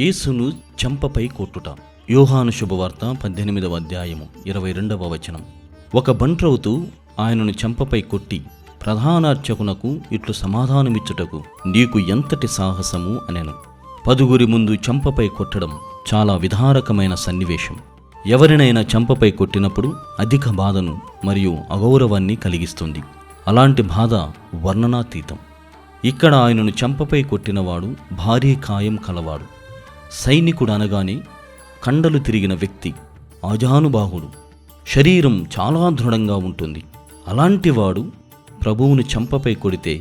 యేసును చెంపపై కొట్టుట. యోహాను శుభవార్త 18వ అధ్యాయము 22వ వచనం. ఒక బంట్రౌతు ఆయనను చెంపపై కొట్టి ప్రధానార్చకునకు ఇట్లు సమాధానమిచ్చుటకు నీకు ఎంతటి సాహసము అనెను. 10 ముందు చెంపపై కొట్టడం చాలా విధారకమైన సన్నివేశం. ఎవరినైనా చెంపపై కొట్టినప్పుడు అధిక బాధను మరియు అగౌరవాన్ని కలిగిస్తుంది. అలాంటి బాధ వర్ణనాతీతం. ఇక్కడ ఆయనను చెంపపై కొట్టినవాడు భారీ కాయం కలవాడు. సైనికుడు అనగానే కండలు తిరిగిన వ్యక్తి, ఆజానుబాహుడు, శరీరం చాలా దృఢంగా ఉంటుంది. అలాంటివాడు ప్రభువుని చెంపపై కొడితే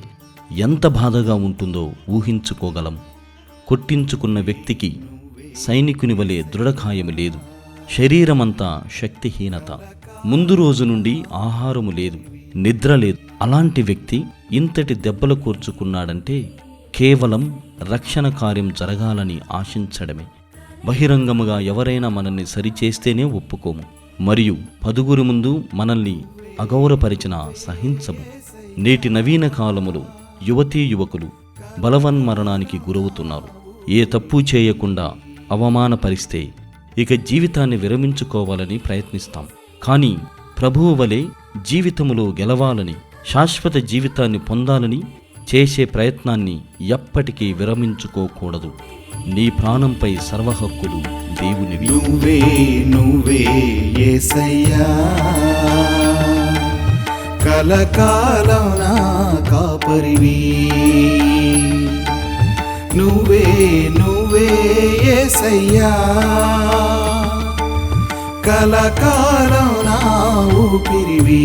ఎంత బాధగా ఉంటుందో ఊహించుకోగలం. కొట్టించుకున్న వ్యక్తికి సైనికుని వలె దృఢకాయము లేదు. శరీరమంతా శక్తిహీనత. ముందు రోజు నుండి ఆహారము లేదు, నిద్ర లేదు. అలాంటి వ్యక్తి ఇంతటి దెబ్బలు కూర్చుకున్నాడంటే కేవలం రక్షణ కార్యం జరగాలని ఆశించడమే. బహిరంగముగా ఎవరైనా మనల్ని సరిచేస్తేనే ఒప్పుకోము, మరియు 10 ముందు మనల్ని అగౌరవపరిచిన సహించము. నేటి నవీన కాలములో యువతీ యువకులు బలవన్మరణానికి గురవుతున్నారు. ఏ తప్పు చేయకుండా అవమానపరిస్తే ఇక జీవితాన్ని విరమించుకోవాలని ప్రయత్నిస్తాం. కానీ ప్రభువు వలె జీవితములో గెలవాలని, శాశ్వత జీవితాన్ని పొందాలని చేసే ప్రయత్నాన్ని ఎప్పటికీ విరమించుకోకూడదు. నీ ప్రాణంపై సర్వహక్కులు దేవునివి. నువ్వే నువ్వే యేసయ్యా, కలకాలం నా కాపరివి. నువ్వే నువ్వే యేసయ్యా, కలకాలం నా ఊపిరివి.